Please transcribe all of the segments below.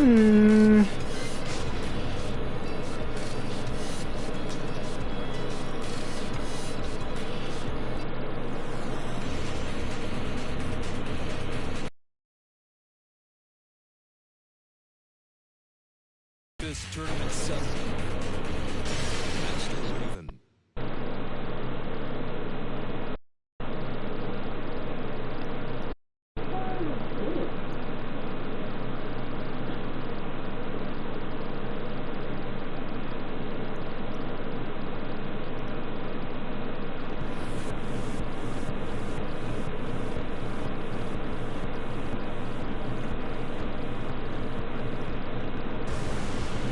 Hmm. This tournament settled. Master Raven.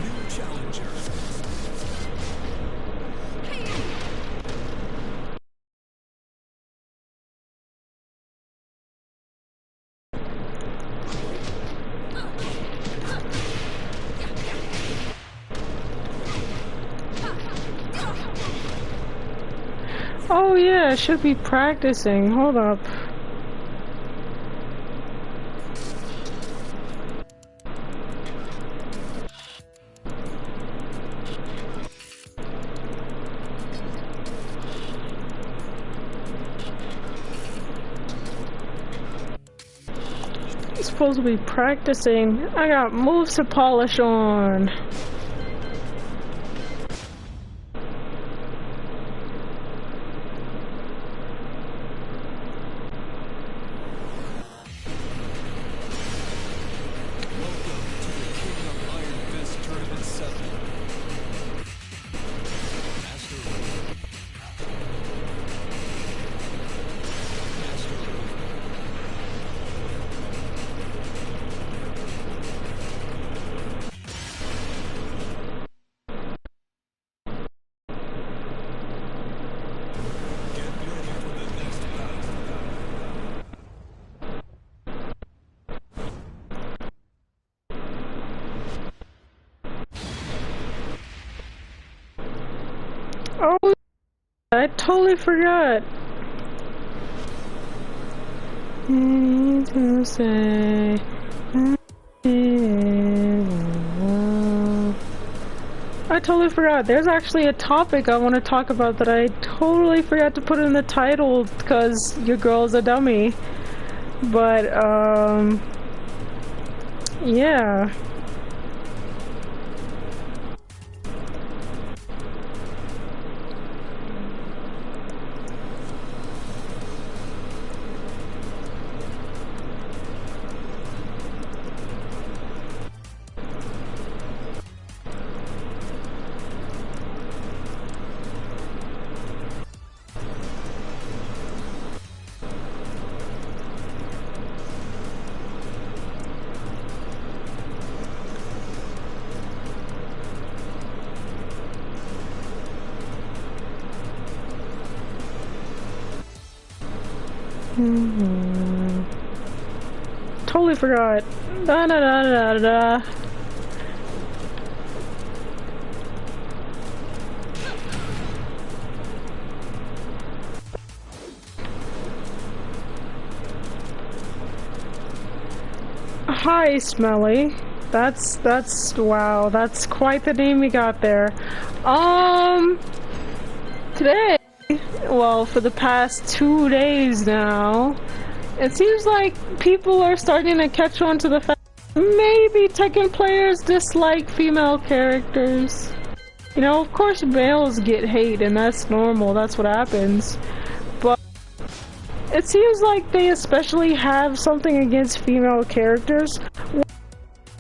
New challenger. Oh yeah, I should be practicing. Hold up. I'm supposed to be practicing. I got moves to polish on. Oh, I totally forgot. To say, I totally forgot. There's actually a topic I want to talk about that I totally forgot to put in the title because your girl's a dummy. But, yeah. Totally forgot. Da da da da da. Hi, Smelly. Wow, that's quite the name you got there. Today, well, for the past 2 days now, it seems like people are starting to catch on to the fact maybe Tekken players dislike female characters. You know, of course males get hate and that's normal, that's what happens. But it seems like they especially have something against female characters.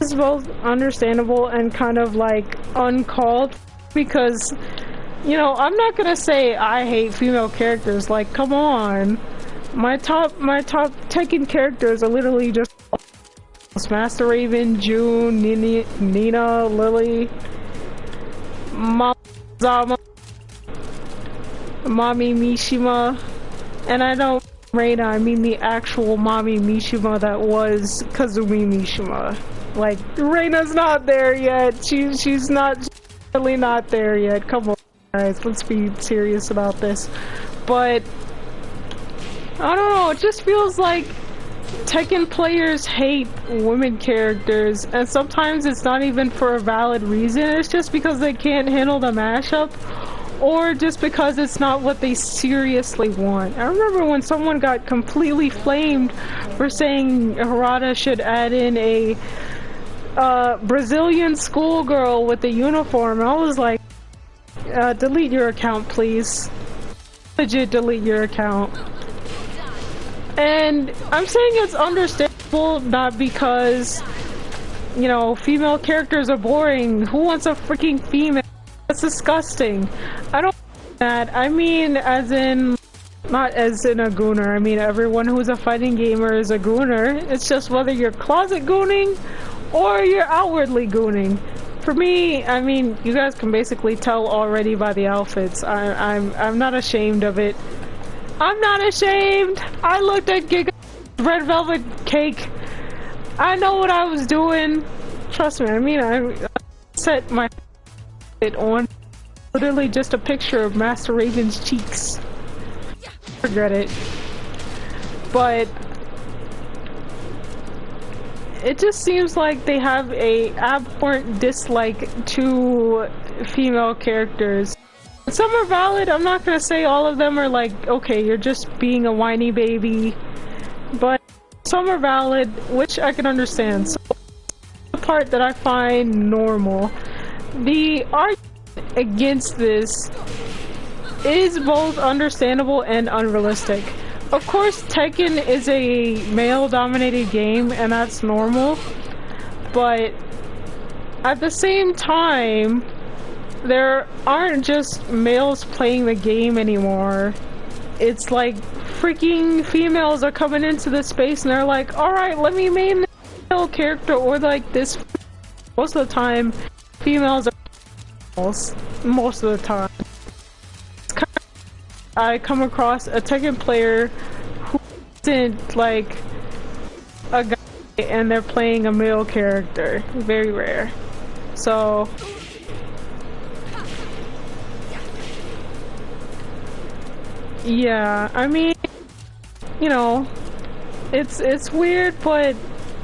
It's both understandable and kind of like uncalled because, you know, I'm not gonna say I hate female characters, like come on. My top Tekken characters are literally just Master Raven, June, Nina, Lily, Zama, Mami Mishima, and I don't Reina, I mean the actual Mami Mishima that was Kazumi Mishima. Like, Reina's not there yet. She's not really not there yet. Come on, guys, let's be serious about this. But I don't know, it just feels like Tekken players hate women characters, and sometimes it's not even for a valid reason. It's just because they can't handle the mashup, or just because it's not what they seriously want. I remember when someone got completely flamed for saying Harada should add in a Brazilian schoolgirl with a uniform. I was like, delete your account, please. Legit, delete your account. And I'm saying it's understandable, not because, you know, female characters are boring. Who wants a freaking female? That's disgusting. I don't mean that. I mean as in, not as in a gooner. I mean everyone who's a fighting gamer is a gooner. It's just whether you're closet gooning or you're outwardly gooning. For me, I mean, you guys can basically tell already by the outfits. I'm not ashamed of it. I'm not ashamed. I looked at Giga Red Velvet Cake. I know what I was doing. Trust me. I mean, I set my it on. Literally just a picture of Master Raven's cheeks. Regret it. But it just seems like they have a abhorrent dislike to female characters. Some are valid. I'm not gonna say all of them are like, okay, you're just being a whiny baby. But some are valid, which I can understand. So the part that I find normal. The argument against this is both understandable and unrealistic. Of course, Tekken is a male-dominated game, and that's normal. But at the same time, there aren't just males playing the game anymore. It's like freaking females are coming into the space and they're like, alright, let me main the male character, or like this. Most of the time, females are males. Most of the time. It's kind of, I come across a Tekken player who isn't like a guy and they're playing a male character. Very rare. So yeah, I mean, you know, it's weird, but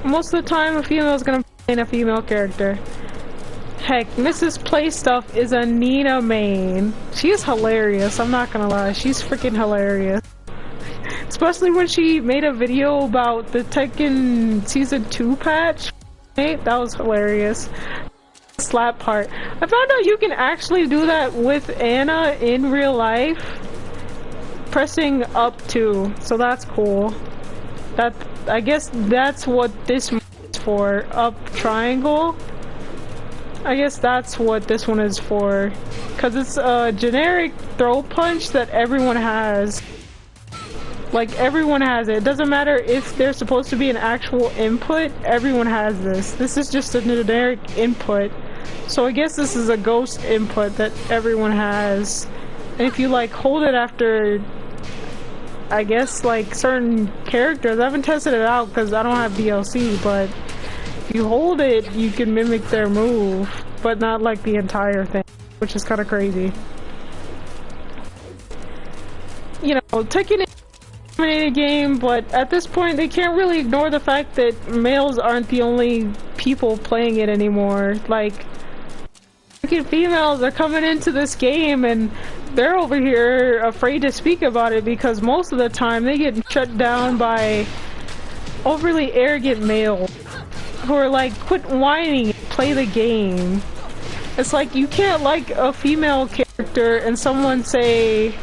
most of the time a female is gonna play a female character. Heck, Mrs. Play Stuff is a Nina main. She is hilarious, I'm not gonna lie, she's freaking hilarious. Especially when she made a video about the Tekken Season 2 patch. Hey, that was hilarious. Slap part. I found out you can actually do that with Anna in real life. Pressing up to, so that's cool. That, I guess that's what this is for. Up triangle. I guess that's what this one is for, because it's a generic throw punch that everyone has. Like, everyone has it. It doesn't matter if there's supposed to be an actual input, everyone has this. This is just a generic input. So I guess this is a ghost input that everyone has. And if you like hold it after, I guess, like certain characters, I haven't tested it out because I don't have DLC, but if you hold it, you can mimic their move, but not like the entire thing, which is kind of crazy. You know, Tekken is a dominated game, but at this point they can't really ignore the fact that males aren't the only people playing it anymore. Like, freaking females are coming into this game and they're over here afraid to speak about it because most of the time they get shut down by overly arrogant males who are like, quit whining, play the game. It's like you can't like a female character and someone say,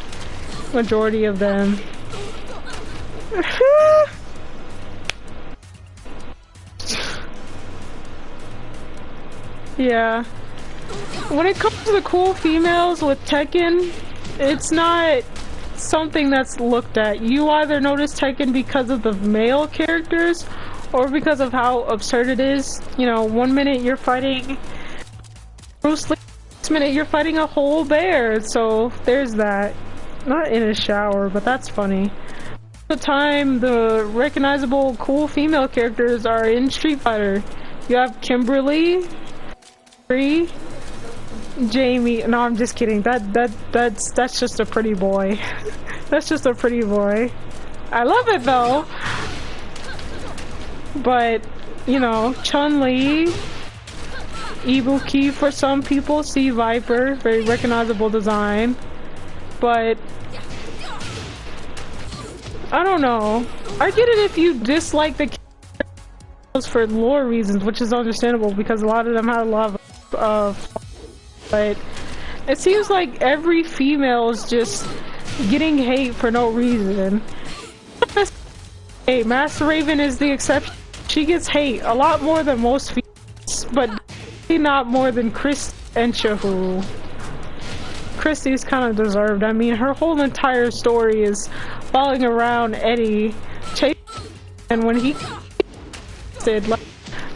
majority of them. Yeah. When it comes to the cool females with Tekken, it's not something that's looked at. You either notice Tekken because of the male characters or because of how absurd it is. You know, one minute you're fighting Bruce Lee, next minute you're fighting a whole bear, so there's that. Not in a shower, but that's funny. Most of the time, the recognizable cool female characters are in Street Fighter. You have Kimberly, Bree, Jamie. No, I'm just kidding. That's just a pretty boy. That's just a pretty boy. I love it though. But, you know, Chun-Li, Ibuki for some people, Sea Viper, very recognizable design. But I don't know. I get it if you dislike the characters for lore reasons, which is understandable because a lot of them have a lot of but it seems like every female is just getting hate for no reason. Hey, Master Raven is the exception. She gets hate a lot more than most females, but not more than Chris and Shahu. Christie's kind of deserved. I mean, her whole entire story is following around Eddie, chasing, and when he said, like,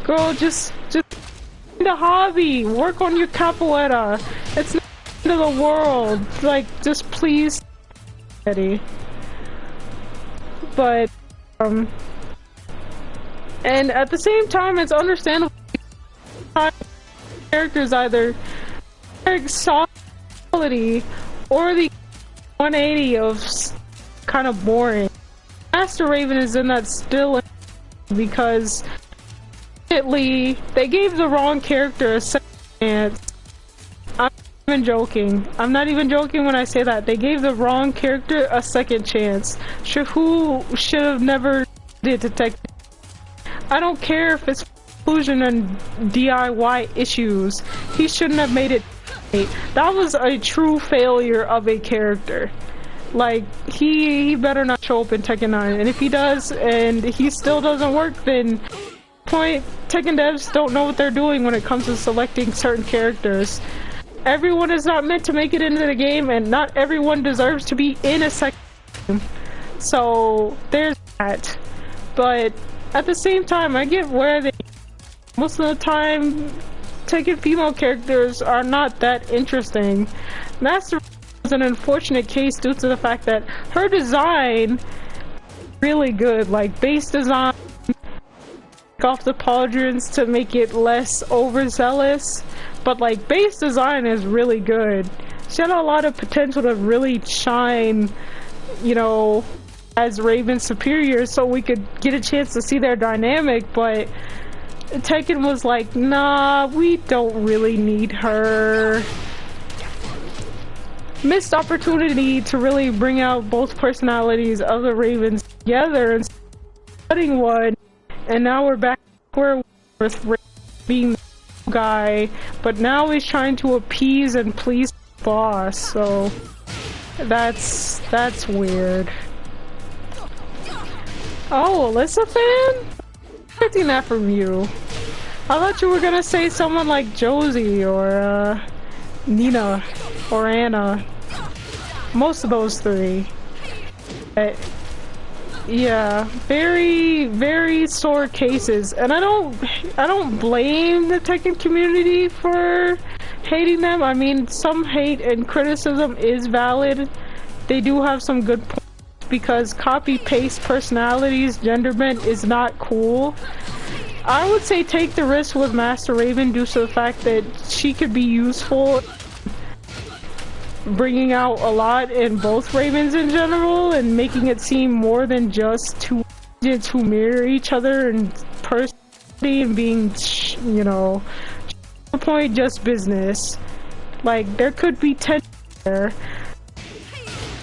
girl, just find a hobby, work on your capoeira. It's not the end of the world. Like, just please, Eddie. But, and at the same time, it's understandable. Characters either soft quality or the 180 of kind of boring. Master Raven is in that still because they gave the wrong character a second chance. I'm not even joking. I'm not even joking when I say that. They gave the wrong character a second chance. Shahu should have never did Tekken. I don't care if it's inclusion and DIY issues. He shouldn't have made it. That was a true failure of a character. Like, he better not show up in Tekken 9, and if he does and he still doesn't work, then Tekken devs don't know what they're doing when it comes to selecting certain characters. Everyone is not meant to make it into the game, and not everyone deserves to be in a second game. So there's that. But at the same time, I get where they most of the time Tekken female characters are not that interesting. Master is an unfortunate case due to the fact that her design really good, like base design, off the pauldrons to make it less overzealous, but like base design is really good. She had a lot of potential to really shine, you know, as Raven's superior, so we could get a chance to see their dynamic, but Tekken was like, nah, we don't really need her. Missed opportunity to really bring out both personalities of the Ravens together and studying one, and now we're back where with Raven being the guy, but now he's trying to appease and please the boss, so that's weird. Oh, Alyssa fan? Expecting that from you. I thought you were gonna say someone like Josie or Nina or Anna. Most of those three. But, yeah, very sore cases, and I don't blame the Tekken community for hating them. I mean, some hate and criticism is valid. They do have some good points because copy-paste personalities, genderment is not cool. I would say take the risk with Master Raven due to the fact that she could be useful, bringing out a lot in both Ravens in general and making it seem more than just two agents who mirror each other in personality and being, you know, to the point, just business. Like, there could be tension there.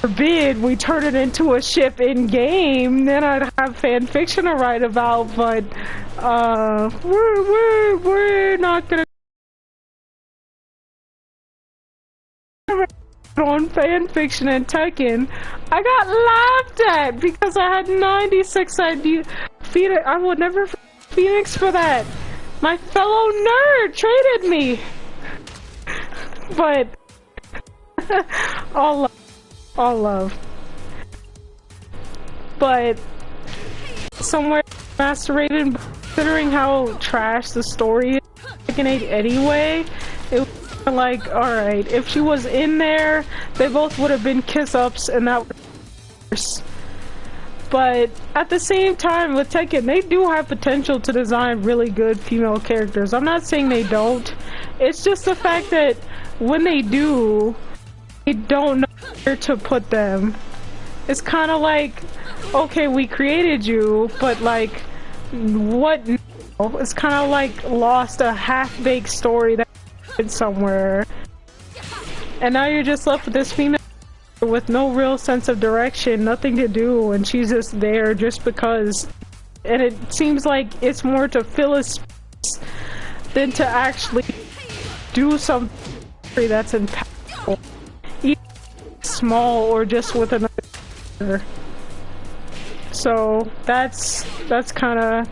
Forbid we turn it into a ship in game, then I'd have fan fiction to write about, but we're not gonna on fan fiction and Tekken. I got laughed at because I had 96 ideas. I would never Phoenix for that. My fellow nerd traded me. But all love. But somewhere Master Raven, considering how trash the story is, Tekken 8 anyway, it was like, alright, if she was in there, they both would have been kiss-ups and that would be worse. But at the same time, with Tekken, they do have potential to design really good female characters. I'm not saying they don't. It's just the fact that when they do, they don't know where to put them. It's kind of like, okay, we created you, but like, what now? It's kind of like lost a half-baked story that somewhere, and now you're just left with this female with no real sense of direction, nothing to do, and she's just there just because. And it seems like it's more to fill a space than to actually do something that's impactful, either small or just with another. So that's kind of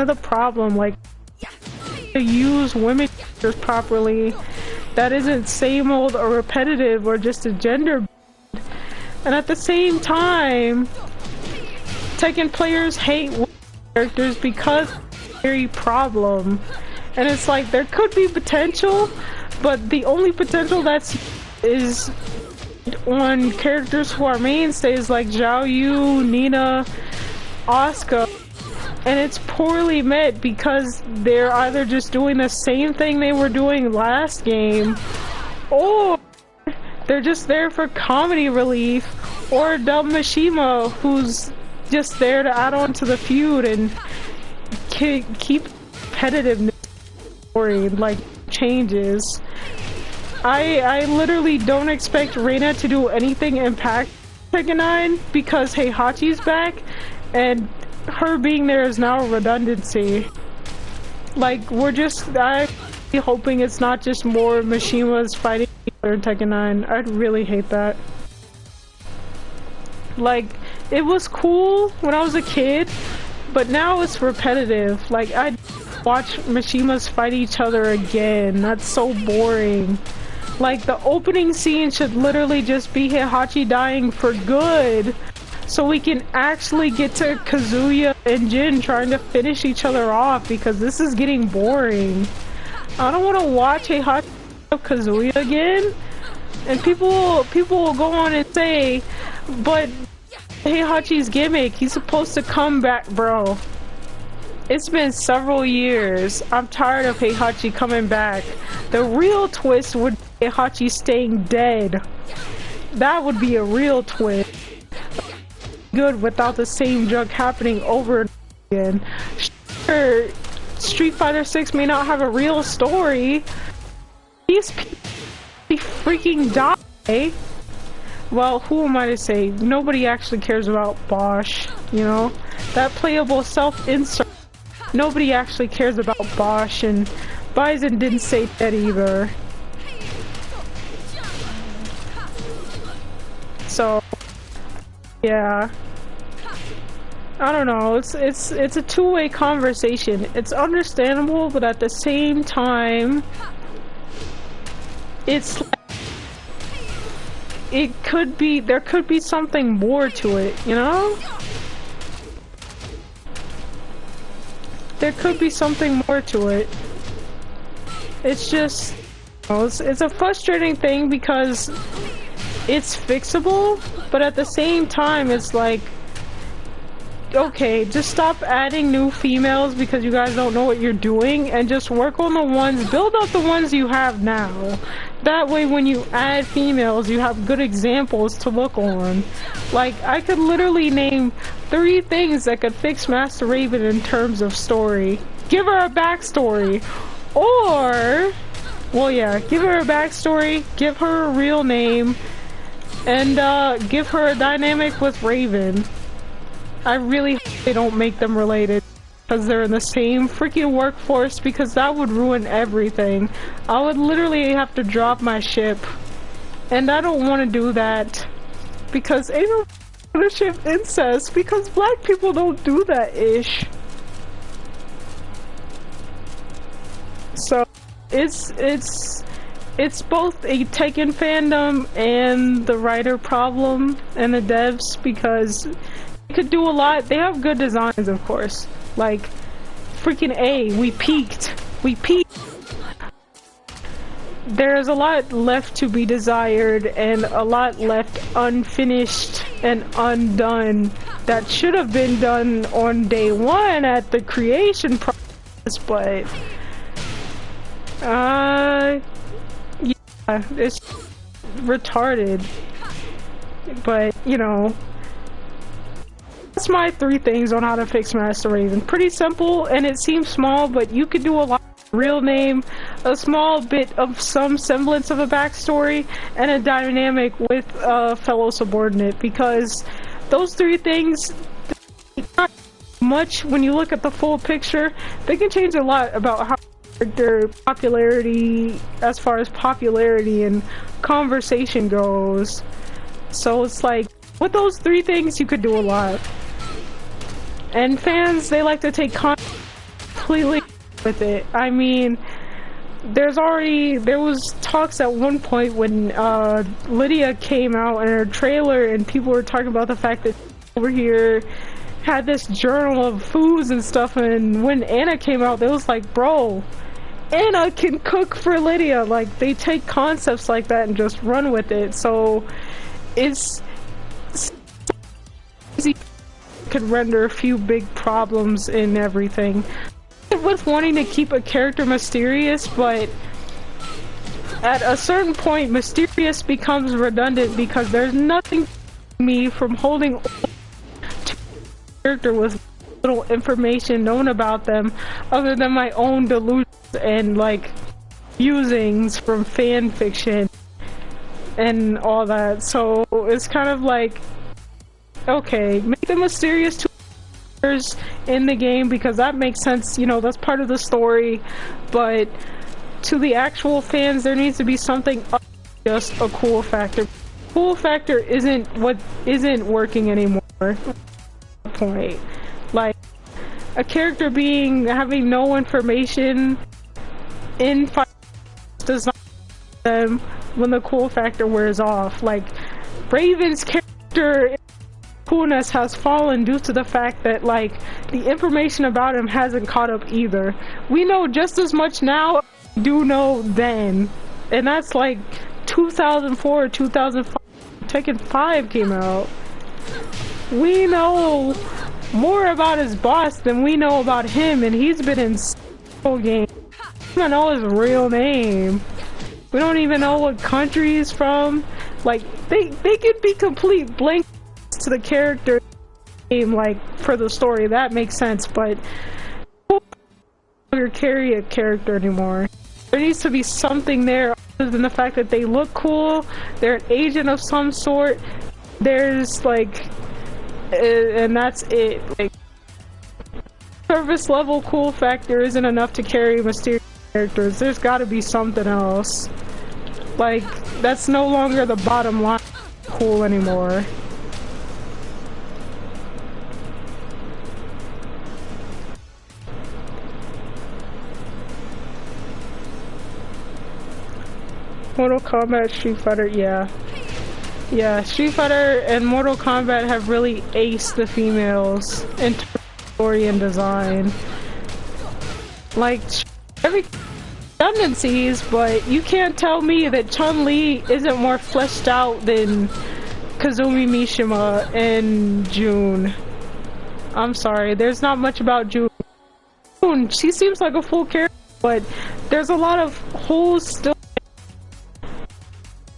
the problem. Like, to use women properly, that isn't same old or repetitive or just a gender. And at the same time, Tekken players hate women characters because of the very problem. And it's like, there could be potential, but the only potential is on characters who are mainstays like Zhao Yu, Nina, Asuka, and it's poorly met because they're either just doing the same thing they were doing last game, or they're just there for comedy relief, or dumb Mishima who's just there to add on to the feud and keep competitiveness story, like, changes. I literally don't expect Reina to do anything impact Tekken 9 because Heihachi's back, and her being there is now a redundancy. Like, I'm hoping it's not just more Mishimas fighting each other in Tekken 9. I'd really hate that. Like, it was cool when I was a kid, but now it's repetitive. Like, I'd watch Mishimas fight each other again. That's so boring. Like, the opening scene should literally just be Heihachi dying for good, so we can actually get to Kazuya and Jin trying to finish each other off, because this is getting boring. I don't want to watch Heihachi Kazuya again, and people will go on and say, but Heihachi's gimmick, he's supposed to come back, bro. It's been several years. I'm tired of Heihachi coming back. The real twist would be Heihachi staying dead. That would be a real twist. Good without the same joke happening over and over again. Sure, Street Fighter 6 may not have a real story. These people freaking die. Well, who am I to say? Nobody actually cares about Bosch, you know? That playable self-insert. Nobody actually cares about Bosch, and Bison didn't say that either. So, yeah. I don't know, it's a two-way conversation. It's understandable, but at the same time, it's like, there could be something more to it, you know? There could be something more to it. It's just, you know, it's a frustrating thing because it's fixable, but at the same time, it's like, okay, just stop adding new females because you guys don't know what you're doing, and just work on the ones, build up the ones you have now. That way when you add females, you have good examples to look on. Like, I could literally name 3 things that could fix Master Raven in terms of story. Give her a backstory. Or, well, yeah, give her a backstory, give her a real name, and give her a dynamic with Raven. I really hope they don't make them related because they're in the same freaking workforce, because that would ruin everything. I would literally have to drop my ship, and I don't want to do that because ain't no gonna ship incest, because black people don't do that ish. So it's both a Tekken fandom and the writer problem and the devs, because they could do a lot. They have good designs, of course. Like, freaking we peaked. We peaked. There's a lot left to be desired and a lot left unfinished and undone that should have been done on day one at the creation process, but yeah, it's retarded. But, you know, That's my 3 things on how to fix Master Raven. Pretty simple, and it seems small, but you could do a lot. Real name, a small bit of some semblance of a backstory, and a dynamic with a fellow subordinate, because those 3 things, not much when you look at the full picture. They can change a lot about how their popularity, as far as popularity and conversation goes. So it's like, with those 3 things, you could do a lot. And fans, they like to take completely with it. I mean, there was talks at one point when Lydia came out in her trailer, and people were talking about the fact that over here had this journal of foods and stuff, and when Anna came out, they was like, bro, Anna can cook for Lydia. Like, they take concepts like that and just run with it. So it's easy, could render a few big problems in everything with wanting to keep a character mysterious, but at a certain point mysterious becomes redundant, because there's nothing to me from holding to a character with little information known about them other than my own delusions and like musings from fan fiction and all that. So it's kind of like, okay, make them mysterious to in the game, because that makes sense, you know, that's part of the story, but to the actual fans there needs to be something other than just a cool factor. Cool factor isn't working anymore. Point, like a character having no information in fight does not them when the cool factor wears off. Like Raven's character coolness has fallen due to the fact that like the information about him hasn't caught up either. We know just as much now as we do know then, and that's like 2004 or 2005. Tekken 5 came out. We know more about his boss than we know about him, and he's been in several games. We don't know his real name. We don't even know what country he's from. Like they could be complete blank to the character game, like for the story, that makes sense, but no longer carry a character anymore. There needs to be something there other than the fact that they look cool, they're an agent of some sort, there's like and that's it. Like service level cool factor isn't enough to carry mysterious characters. There's got to be something else. Like that's no longer the bottom line cool anymore. Mortal Kombat, Street Fighter, yeah. Yeah, Street Fighter and Mortal Kombat have really aced the females in terms of story and design. Like, every redundancies, but you can't tell me that Chun-Li isn't more fleshed out than Kazumi Mishima and June. I'm sorry, there's not much about June. She seems like a full character, but there's a lot of holes still.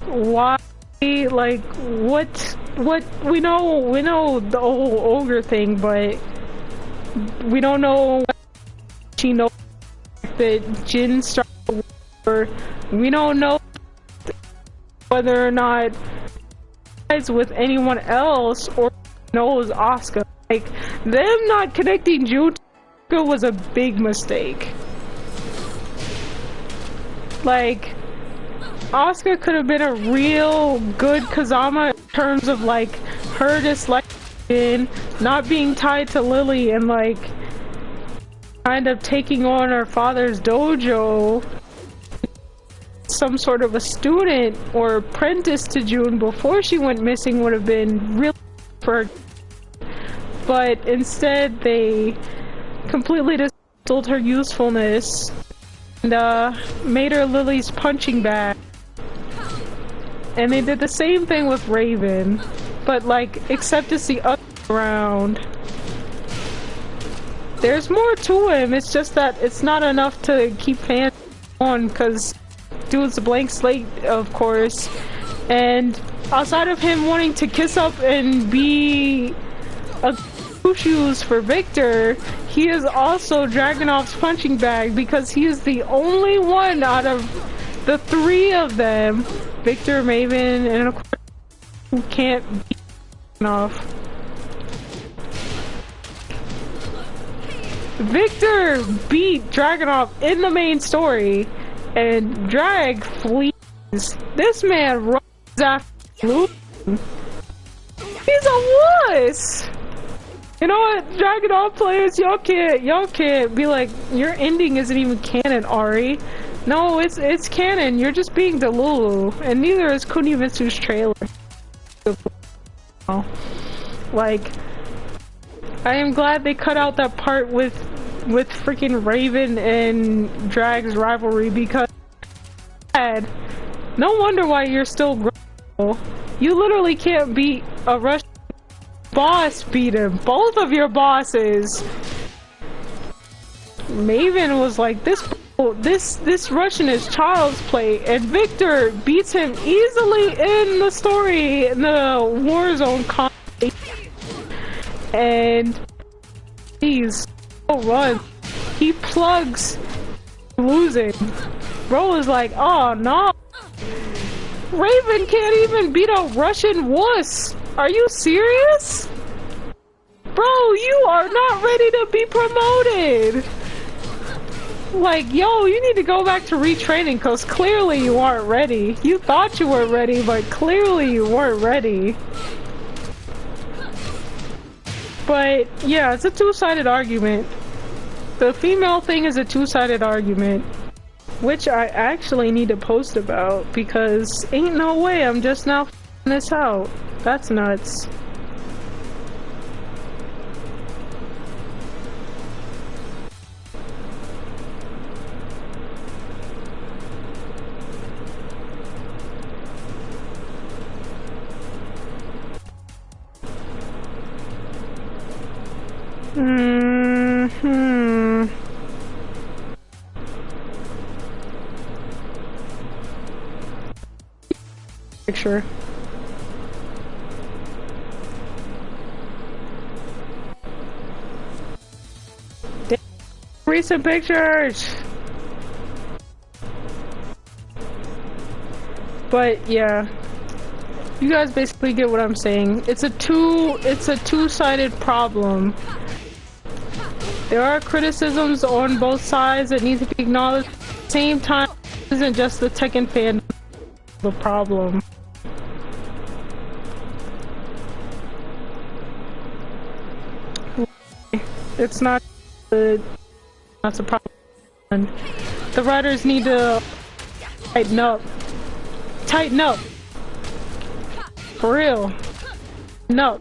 Why? Like what we know the whole ogre thing, but we don't know what she knows that Jin started war. We don't know whether or not he's with anyone else or knows Asuka. Like them not connecting Jun to Asuka was a big mistake. Like Asuka could have been a real good Kazama in terms of like her disliking, not being tied to Lily, and like kind of taking on her father's dojo. Some sort of a student or apprentice to June before she went missing would have been really for her. But instead they completely dismantled her usefulness and made her Lily's punching bag. And they did the same thing with Raven, but like, except it's the other way around. There's more to him, it's just that it's not enough to keep fans on, because dude's a blank slate, of course. And outside of him wanting to kiss up and be a shoes for Victor, he is also Dragunov's punching bag because he is the only one out of the three of them, Victor, Maven, and of course, who can't beat Dragunov. Victor beat Dragunov in the main story, and Drag flees. This man runs after losing. He's a wuss! You know what, Dragunov players, y'all can't be like, your ending isn't even canon, Ari. No, it's canon, you're just being Delulu, and neither is Kunimitsu's trailer. Like, I am glad they cut out that part with freaking Raven and Drag's rivalry because no wonder why you're still grown. You literally can't beat a Russian boss, beat him. Both of your bosses. Maven was like, this Russian is child's play, and Victor beats him easily in the story, in the Warzone conflict. And he's so run. He plugs losing. Bro is like, oh no. Raven can't even beat a Russian wuss. Are you serious? Bro, you are not ready to be promoted. Like, yo, you need to go back to retraining because clearly you aren't ready. You thought you were ready, but clearly you weren't ready. But yeah, it's a two-sided argument. The female thing is a two-sided argument, which I actually need to post about because ain't no way I'm just now f***ing this out. That's nuts. Picture. Recent pictures. But yeah, you guys basically get what I'm saying. It's a two-sided problem. There are criticisms on both sides that need to be acknowledged. At the same time, it isn't just the Tekken fan the problem. It's not the problem. The writers need to tighten up. Tighten up. For real. No.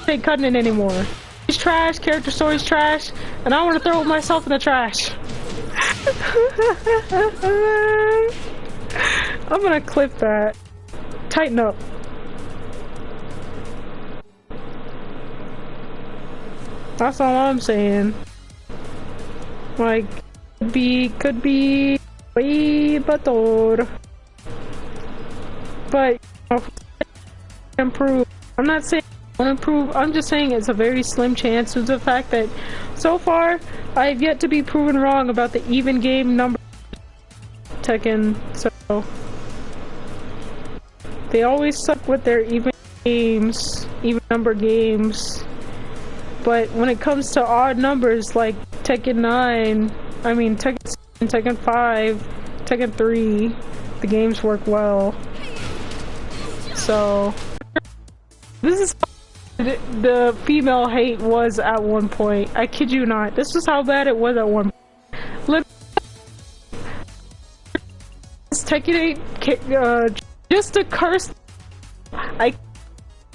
Ain't cutting it anymore. He's trash, character story's trash, and I want to throw myself in the trash. I'm gonna clip that. Tighten up. That's all I'm saying. Like, could be way better. But, you know, improve. I'm not saying I want to improve, I'm just saying it's a very slim chance due to the fact that so far I've yet to be proven wrong about the even game number Tekken, so they always suck with their even games, even number games. But when it comes to odd numbers like Tekken 9, I mean Tekken 7, Tekken 5, Tekken 3, the games work well. So this is how the female hate was at one point. I kid you not. This is how bad it was at one point. Tekken 8, just to curse.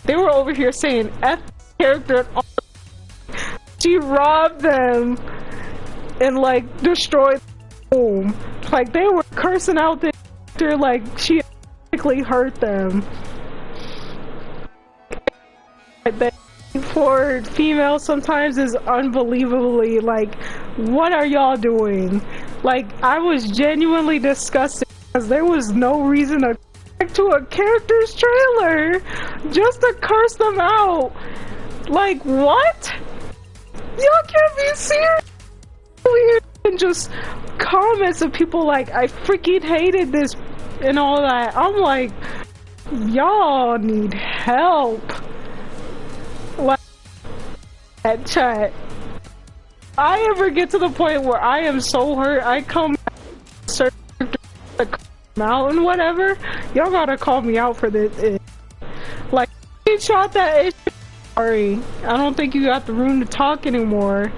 They were over here saying F character and all. She robbed them and like destroyed the home. Like they were cursing out the character like she basically hurt them. That for females sometimes is unbelievably like, what are y'all doing? Like I was genuinely disgusted because there was no reason to to a character's trailer just to curse them out. Like what? Y'all can't be serious. Weird. And just comments of people like, I freaking hated this and all that. I'm like, y'all need help. Like, that chat. I ever get to the point where I am so hurt, I come out and whatever, y'all gotta call me out for this. Like, you shot that issue. Sorry, I don't think you got the room to talk anymore.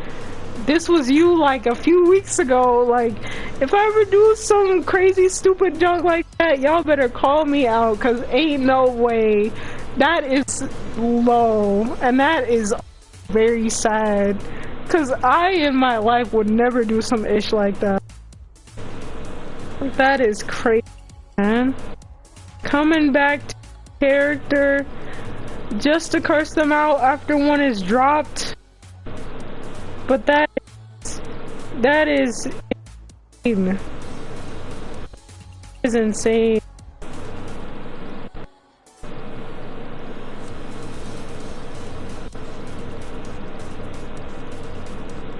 This was you like a few weeks ago. Like, if I ever do some crazy stupid junk like that, y'all better call me out, cause ain't no way. That is low, and that is very sad, cause I in my life would never do some ish like that. That is crazy, man. Coming back to character just to curse them out after one is dropped. But that is insane. That is insane.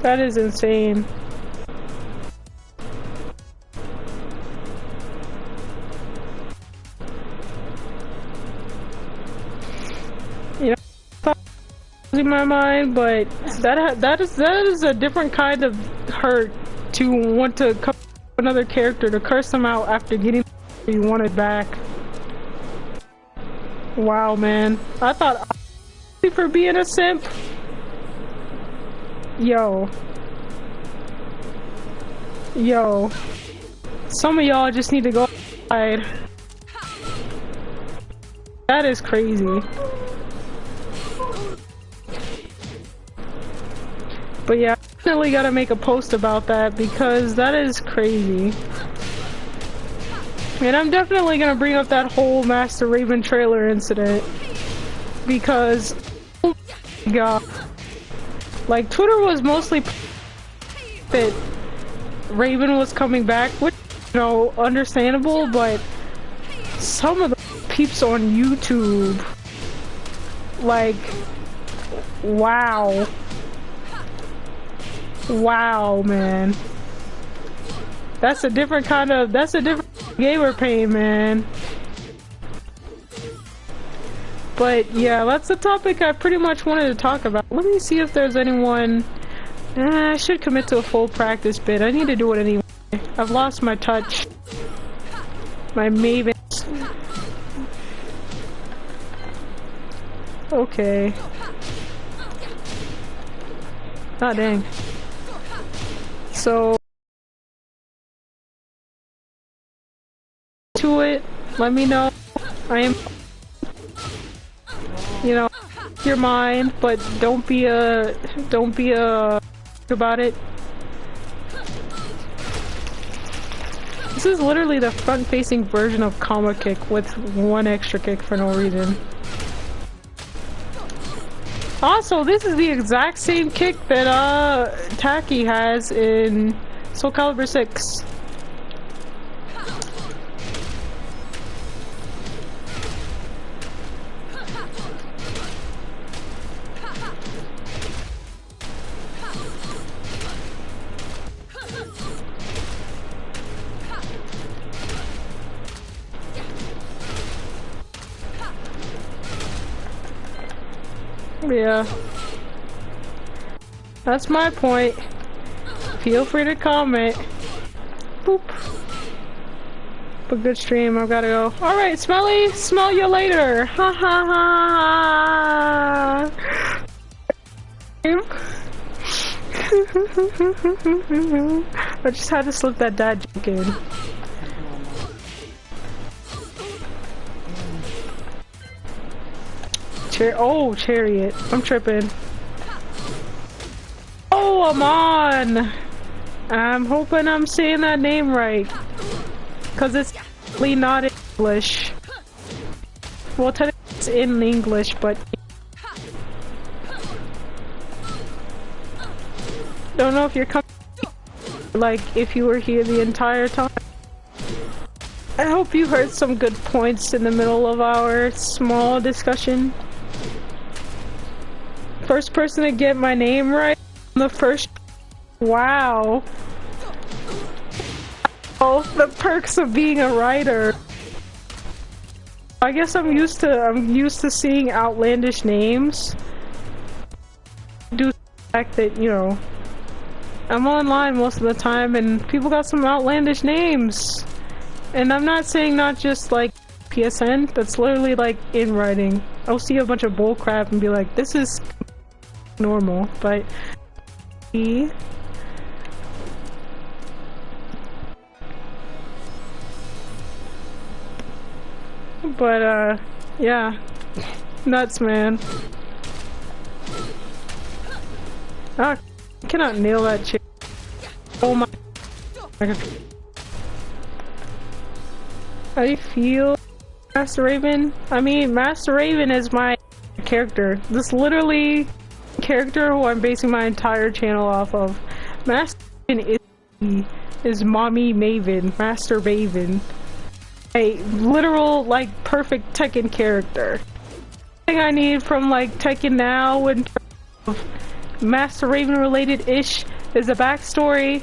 That is insane. You know, in my mind, but that is a different kind of hurt to want to come up with another character to curse them out after getting what you wanted back. Wow, man. I thought I for being a simp. Yo. Some of y'all just need to go outside. That is crazy. But yeah, I definitely gotta make a post about that because that is crazy. And I'm definitely gonna bring up that whole Master Raven trailer incident because, oh my god, like Twitter was mostly that Raven was coming back, which, you know, understandable, but some of the peeps on YouTube, like, wow, man, that's a different gamer pain, man. But yeah, that's the topic I pretty much wanted to talk about. Let me see if there's anyone. I should commit to a full practice bit. I need to do it anyway. I've lost my touch. My Maven. Okay. Ah, dang. So to it, let me know. I am, you know, your mind, but don't be a about it. This is literally the front-facing version of combo kick with one extra kick for no reason. Also, this is the exact same kick that Taki has in Soul Calibur 6. Yeah. That's my point. Feel free to comment. Boop. But good stream, I've gotta go. Alright, Smelly, smell you later. Ha ha ha. I just had to slip that dad joke in. Chariot. I'm tripping. Oh, I'm on! I'm hoping I'm saying that name right. Cause it's really not English. Well, technically it's in English, but don't know if you're coming, like, if you were here the entire time. I hope you heard some good points in the middle of our small discussion. First person to get my name right The first. Wow. Oh, the perks of being a writer. I guess I'm used to seeing outlandish names. Due to the fact that, you know, I'm online most of the time and people got some outlandish names. And I'm not saying not just like PSN, that's literally like in writing. I'll see a bunch of bullcrap and be like, this is normal, but yeah, nuts, man. Ah, I cannot nail that chick. Oh my. How do you feel, Master Raven? I mean, Master Raven is my character. This literally character who I'm basing my entire channel off of. Master Raven is Mommy Maven, Master Maven. A literal, like, perfect Tekken character. Thing I need from, like, Tekken now in terms of Master Raven related-ish is a backstory,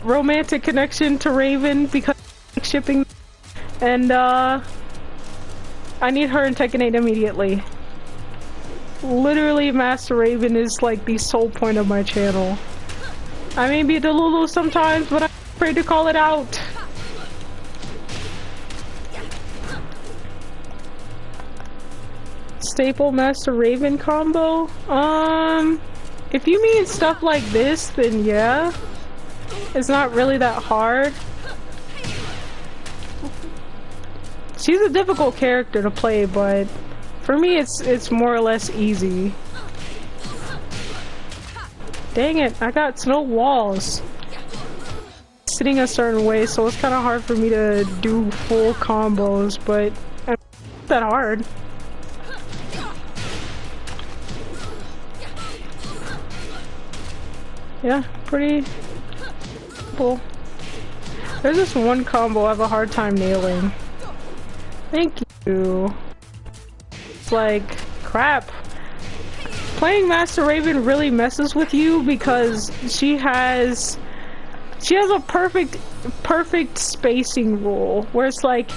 romantic connection to Raven because of shipping, and I need her in Tekken 8 immediately. Literally, Master Raven is like the sole point of my channel. I may be delulu sometimes, but I'm afraid to call it out. Staple Master Raven combo? If you mean stuff like this, then yeah. It's not really that hard. She's a difficult character to play, but for me it's more or less easy. Dang it, I got no walls. Sitting a certain way, so it's kinda hard for me to do full combos, but it's not that hard. Yeah, pretty simple. There's this one combo I have a hard time nailing. Thank you. It's like, crap. Playing Master Raven really messes with you because she has a perfect spacing rule where it's like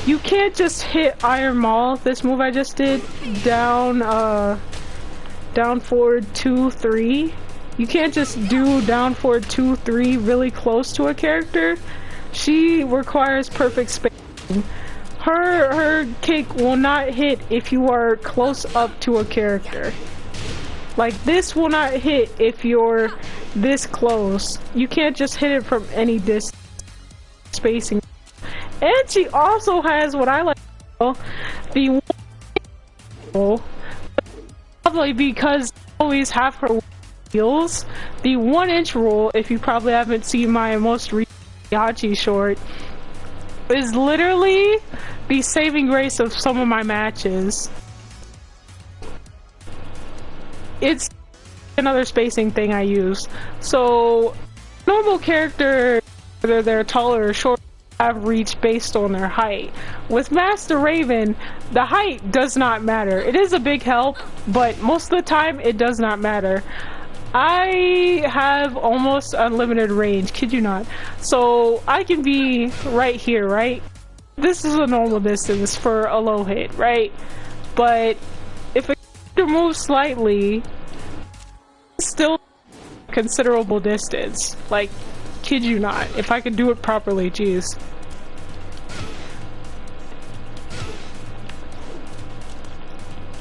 you can't just hit Iron Maul, this move I just did, down forward 2-3. You can't just do down forward 2-3 really close to a character. She requires perfect spacing. Her kick will not hit if you are close up to a character. Like, this will not hit if you're this close. You can't just hit it from any distance. Spacing. And she also has what I like to call the probably because I always have her heels. The 1-inch rule, if you probably haven't seen my most recent Hachi short, is literally the saving grace of some of my matches. It's another spacing thing I use. So, normal character, whether they're taller or short, have reach based on their height. With Master Raven, the height does not matter. It is a big help, but most of the time it does not matter. I have almost unlimited range, kid you not. So I can be right here, right? This is a normal distance for a low hit, right? But if a character moves slightly, it's still considerable distance. Like, kid you not. If I could do it properly, jeez.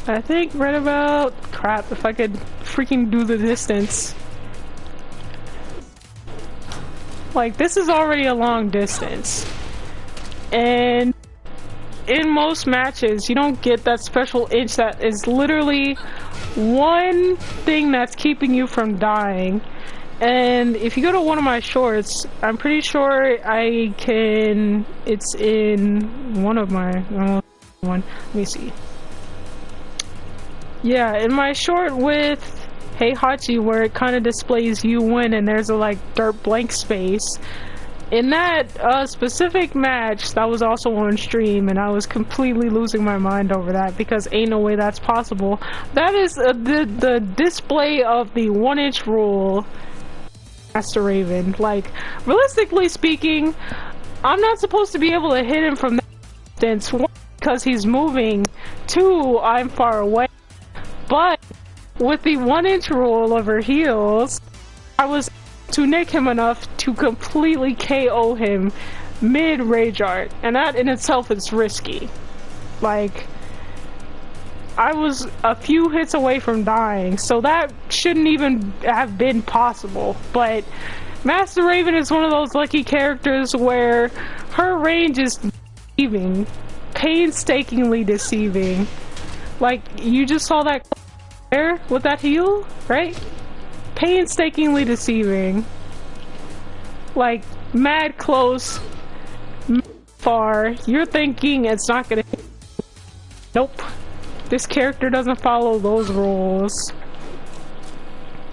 I think right about, crap, if I could freaking do the distance. Like, this is already a long distance. And in most matches, you don't get that special inch that is literally one thing that's keeping you from dying. And if you go to one of my shorts, I'm pretty sure I can, it's in one of my, let me see. Yeah, in my short with Hey Hachi, where it kind of displays you win and there's a like dirt blank space, in that specific match that was also on stream, and I was completely losing my mind over that because ain't no way that's possible. That is the display of the 1-inch rule, Master Raven. Like, realistically speaking, I'm not supposed to be able to hit him from that distance. One, because he's moving. Two, I'm far away. But with the 1-inch rule over heals, I was to nick him enough to completely KO him mid rage art, and that in itself is risky. Like, I was a few hits away from dying, so that shouldn't even have been possible. But Master Raven is one of those lucky characters where her range is deceiving, painstakingly deceiving. Like, you just saw that there with that heal, right? Painstakingly deceiving. Like, mad close, mad far. You're thinking it's not gonna hit. Nope. This character doesn't follow those rules.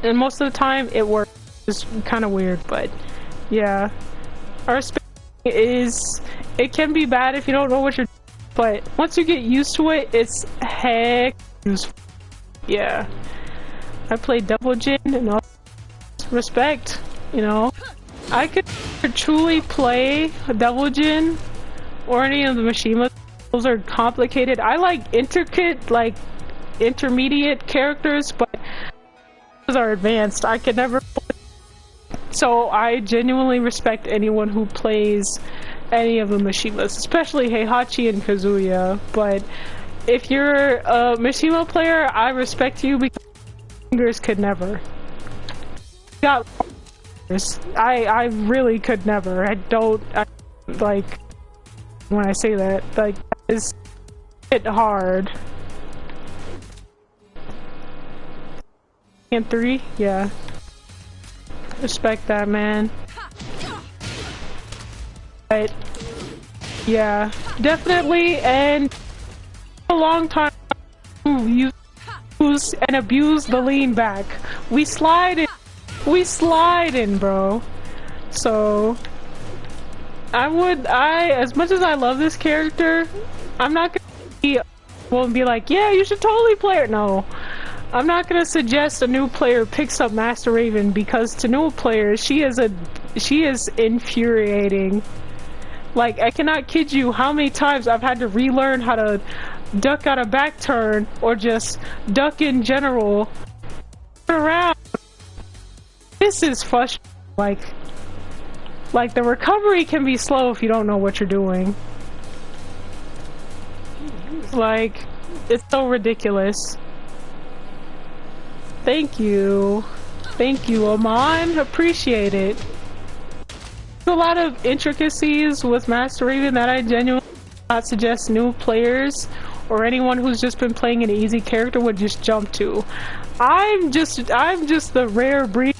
And most of the time it works. It's kind of weird, but yeah. Our space is, it can be bad if you don't know what you're doing, but once you get used to it, it's heck useful. Yeah. I played double Jin and all respect, you know. I could truly play double Jin or any of the Mishima. Those are complicated. I like intricate, like intermediate characters, but those are advanced. I could never. So I genuinely respect anyone who plays any of the Mishimas, especially Heihachi and Kazuya. But if you're a Mishima player, I respect you because fingers could never. Got I really could never. I like when I say that, like, that is hit hard. And 3, yeah. Respect that, man. But yeah, definitely, and a long time you use and abuse the lean back. We slide in, bro. So as much as I love this character, I'm not gonna be like, yeah, you should totally play it. No, I'm not gonna suggest a new player picks up Master Raven, because to new players, she is infuriating. Like, I cannot kid you how many times I've had to relearn how to duck out a back turn or just duck in general. Around. This is frustrating. Like the recovery can be slow if you don't know what you're doing. Like, it's so ridiculous. Thank you, Amon. Appreciate it. There's a lot of intricacies with Master Raven that I genuinely not suggest new players or anyone who's just been playing an easy character would just jump to. I'm just the rare breed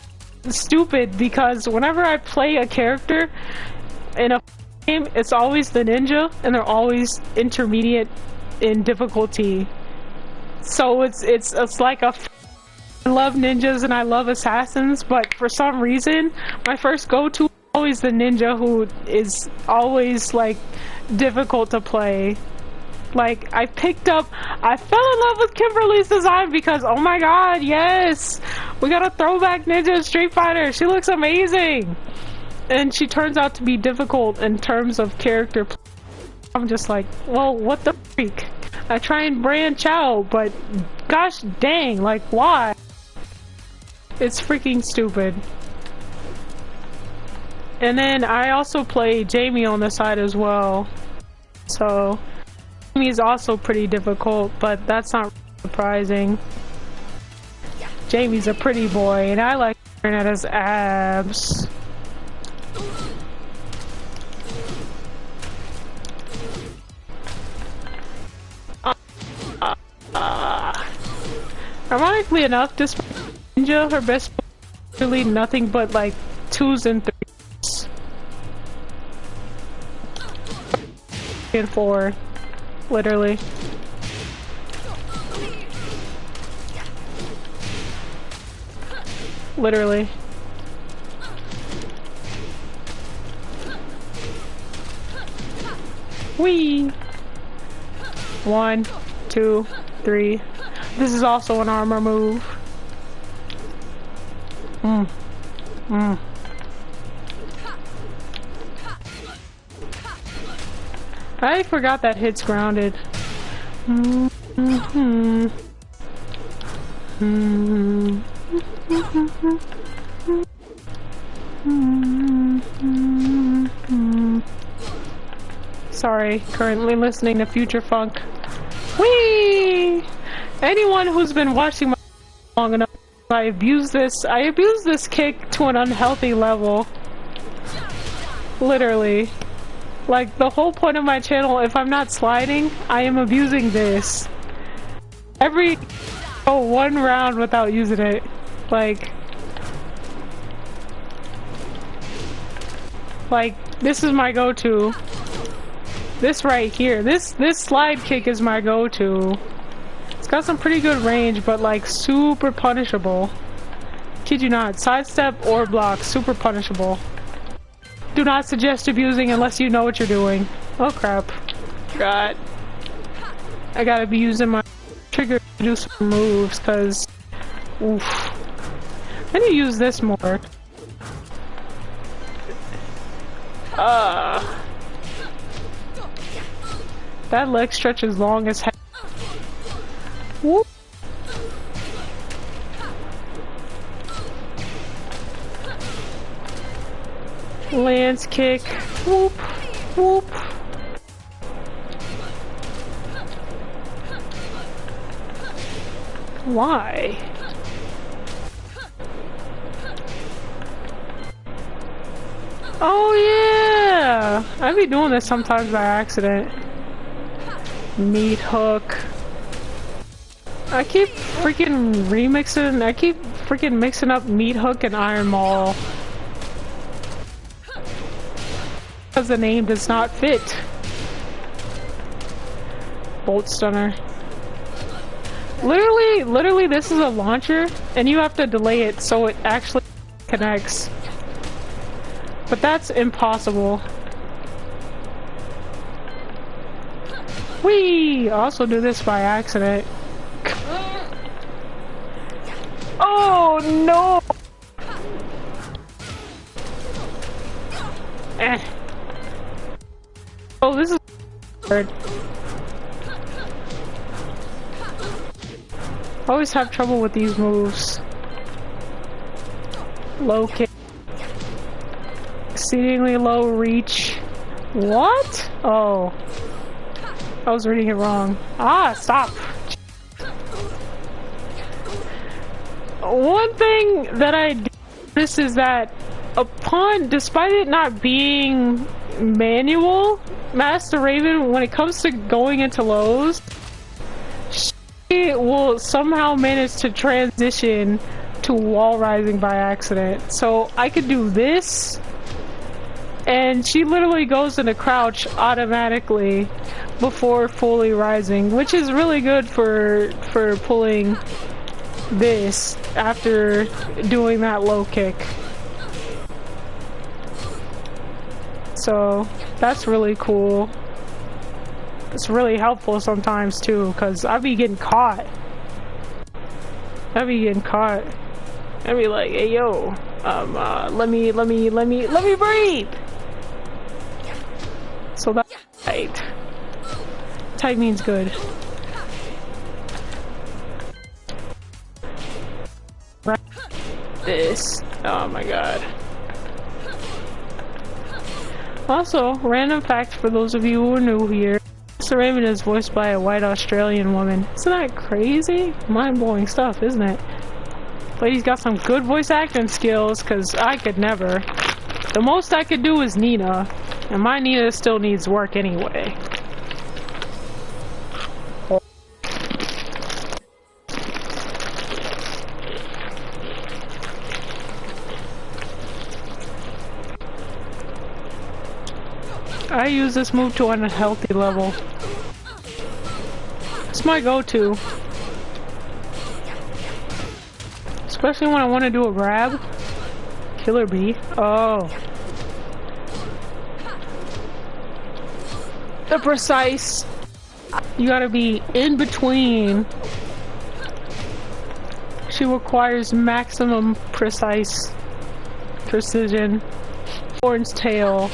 stupid, because whenever I play a character in a game, it's always the ninja, and they're always intermediate in difficulty. So it's like I love ninjas and I love assassins, but for some reason my first go-to is always the ninja, who is always like difficult to play. Like, I fell in love with Kimberly's design because, oh my god, yes! We got a throwback ninja in Street Fighter! She looks amazing! And she turns out to be difficult in terms of character play. I'm just like, well, what the freak? I try and branch out, but gosh dang, like, why? It's freaking stupid. And then I also play Jamie on the side as well. So Jamie's also pretty difficult, but that's not surprising. Jamie's a pretty boy, and I like staring at his abs. Ironically enough, this ninja, her best is really nothing but like 2s and 3s. And 4. Literally. Literally. Whee! 1, 2, 3. This is also an armor move. I forgot that hits grounded. Sorry, currently listening to Future Funk. Whee! Anyone who's been watching my long enough, I abuse this kick to an unhealthy level. Literally. Like, the whole point of my channel, if I'm not sliding, I am abusing this. One round without using it. Like, this is my go-to. This right here, this slide kick is my go-to. It's got some pretty good range, but like super punishable. Kid you not, sidestep or block, super punishable. Do not suggest abusing unless you know what you're doing. Oh crap. God. I gotta be using my trigger to do some moves, cause oof. I need to use this more. That leg stretch is long as heck. Whoop. Lance kick. Whoop. Whoop. Why? Oh yeah! I be doing this sometimes by accident. Meat hook. I keep freaking mixing up meat hook and iron maul. Because the name does not fit. Bolt stunner. Literally this is a launcher and you have to delay it so it actually connects. But that's impossible. We also do this by accident. Oh no! Oh, this is hard. I always have trouble with these moves. Low kick. Exceedingly low reach. What? Oh. I was reading it wrong. Ah, stop! One thing that I noticed is that despite it not being manual, Master Raven, when it comes to going into lows, she will somehow manage to transition to wall rising by accident. So I could do this, and she literally goes into crouch automatically before fully rising, which is really good for pulling this after doing that low kick. So that's really cool. It's really helpful sometimes too, because I be getting caught. I be like, hey yo, let me breathe. So that's tight. Tight means good. Right. This. Oh my god. Also, random fact for those of you who are new here. Mr. Raven is voiced by a white Australian woman. Isn't that crazy? Mind-blowing stuff, isn't it? But he's got some good voice acting skills, because I could never. The most I could do is Nina, and my Nina still needs work anyway. I use this move to an unhealthy level. It's my go-to. Especially when I want to do a grab. Killer bee. Oh. the precise. You gotta be in between. She requires maximum precision. Horn's tail.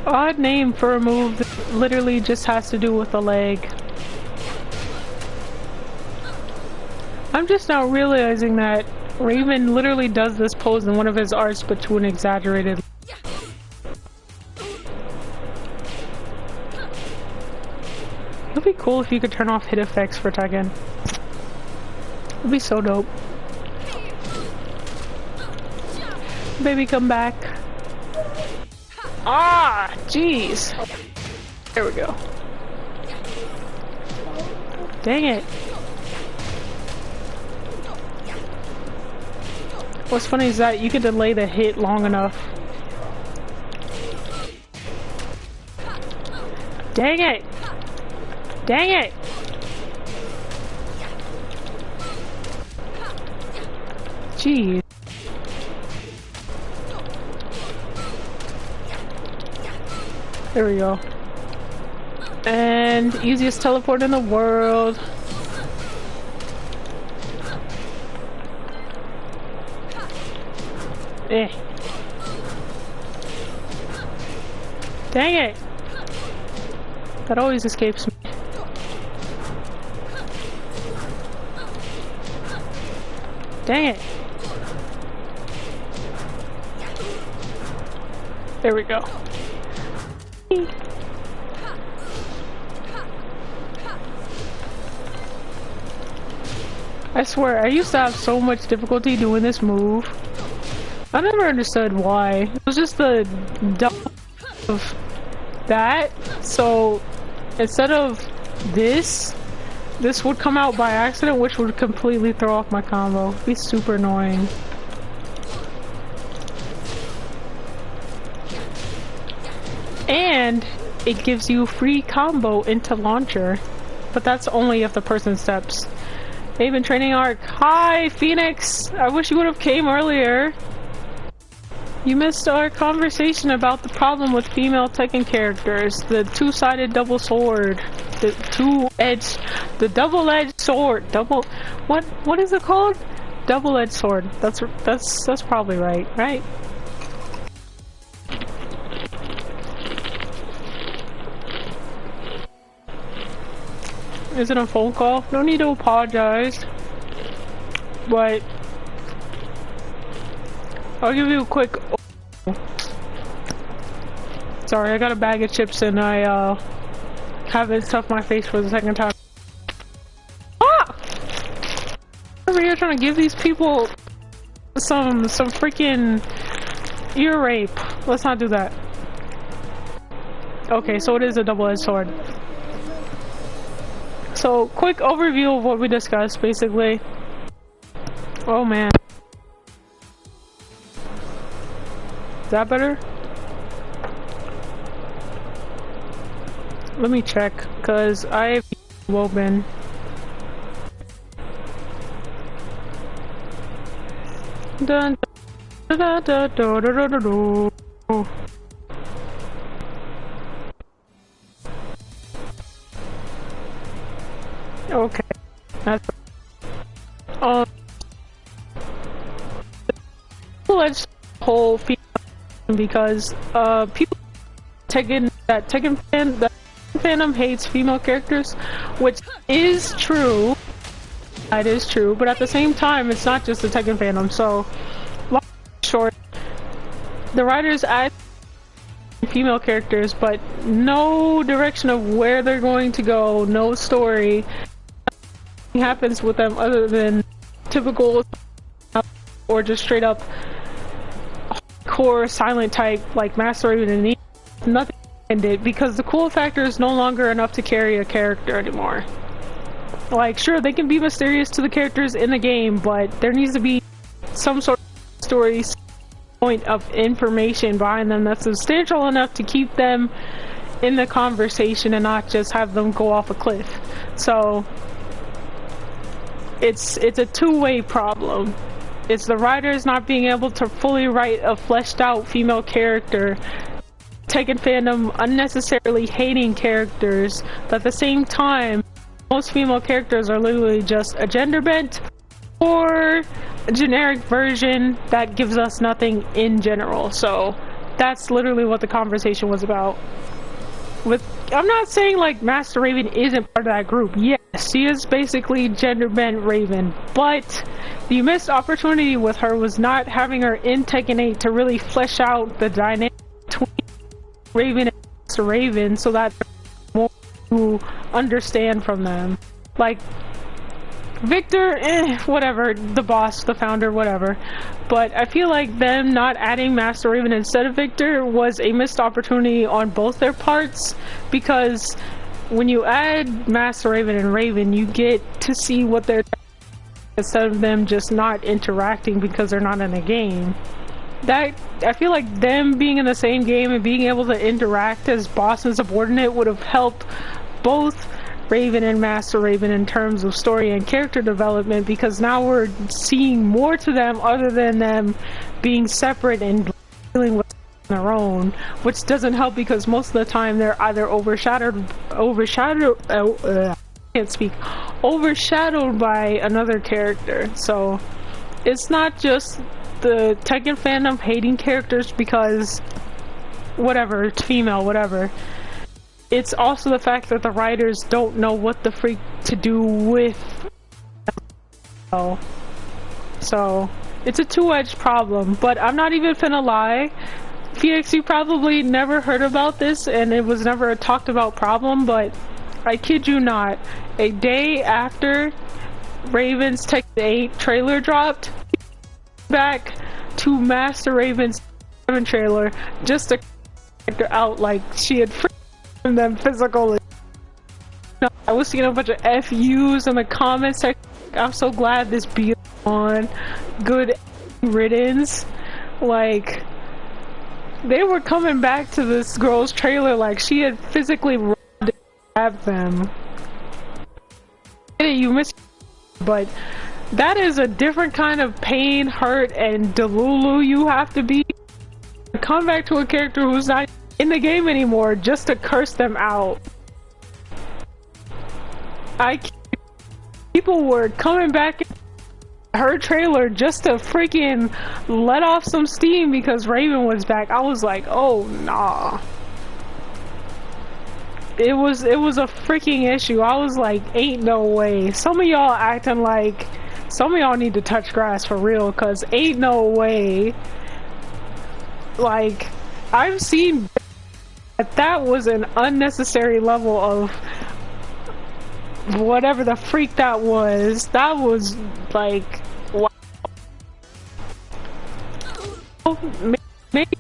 Odd name for a move that literally just has to do with a leg. I'm just now realizing that Raven literally does this pose in one of his arts, but to an exaggerated. It'd be cool if you could turn off hit effects for Tekken. It'd be so dope. Baby, come back. Ah, jeez. There we go. Dang it. What's funny is that you can delay the hit long enough. Dang it! Dang it! Jeez. There we go. And easiest teleport in the world. Eh. Dang it! That always escapes me. Dang it! There we go. I swear, I used to have so much difficulty doing this move. I never understood why. It was just the double of that. So instead of this would come out by accident, which would completely throw off my combo. It'd be super annoying. And it gives you free combo into launcher, but that's only if the person steps. Maven training arc. Hi, Phoenix. I wish you would have came earlier. You missed our conversation about the problem with female Tekken characters. The two-sided double sword. The double-edged sword. What is it called? Double-edged sword. That's probably right, right? Is it a phone call? No need to apologize. But I'll give you a quick. Sorry, I got a bag of chips and I haven't stuffed my face for the second time. Ah! Over here trying to give these people some freaking ear rape. Let's not do that. Okay, so it is a double-edged sword. So, quick overview of what we discussed, basically. Oh man. Is that better? Let me check, cause I've open. Dun da da da da da da da. Okay, that's let's whole because people Tekken fandom hates female characters, which is true. It is true, but at the same time, it's not just the Tekken fandom. So, long short, the writers add female characters, but no direction of where they're going to go, no story. Happens with them other than typical or just straight up core silent type like Master Raven and Neo. Nothing ended because the cool factor is no longer enough to carry a character anymore. Like, sure, they can be mysterious to the characters in the game, but there needs to be some sort of story point of information behind them that's substantial enough to keep them in the conversation and not just have them go off a cliff. So it's a two-way problem. It's the writers not being able to fully write a fleshed out female character Tekken fandom unnecessarily hating characters, but at the same time, most female characters are literally just a gender bent or a generic version that gives us nothing in general. So that's literally what the conversation was about. I'm not saying like Master Raven isn't part of that group. Yes, she is basically gender bent Raven, but the missed opportunity with her was not having her in Tekken 8 to really flesh out the dynamic between Raven and Master Raven, so that more to understand from them. Like Victor, whatever, the boss, the founder, whatever. But I feel like them not adding Master Raven instead of Victor was a missed opportunity on both their parts, because when you add Master Raven and Raven, you get to see what they're instead of them just not interacting because they're not in the game. That, I feel like them being in the same game and being able to interact as boss and subordinate would have helped both Raven and Master Raven in terms of story and character development, because now we're seeing more to them other than them being separate and dealing with their own, which doesn't help because most of the time they're either overshadowed by another character. So it's not just the Tekken fandom hating characters because whatever, it's female, whatever. It's also the fact that the writers don't know what the freak to do with. So it's a two-edged problem, but I'm not even finna lie. Phoenix, you probably never heard about this and it was never a talked about problem, but I kid you not, a day after Raven's Tekken 8 trailer dropped, back to Master Raven's 7 trailer just to character out like she had freaking them physically. I was seeing a bunch of FUs in the comments section. I'm so glad this be on. Good riddance. Like, they were coming back to this girl's trailer like she had physically grabbed them. You missed, but that is a different kind of pain, hurt, and delulu you have to be to come back to a character who's not in the game anymore just to curse them out. People were coming back in her trailer just to freaking let off some steam because Raven was back. I was like, oh nah. It was a freaking issue. I was like, ain't no way. Some of y'all acting like some of y'all need to touch grass for real, cause ain't no way. Like, I've seen that was an unnecessary level of whatever the freak that was. That was like, wow. Maybe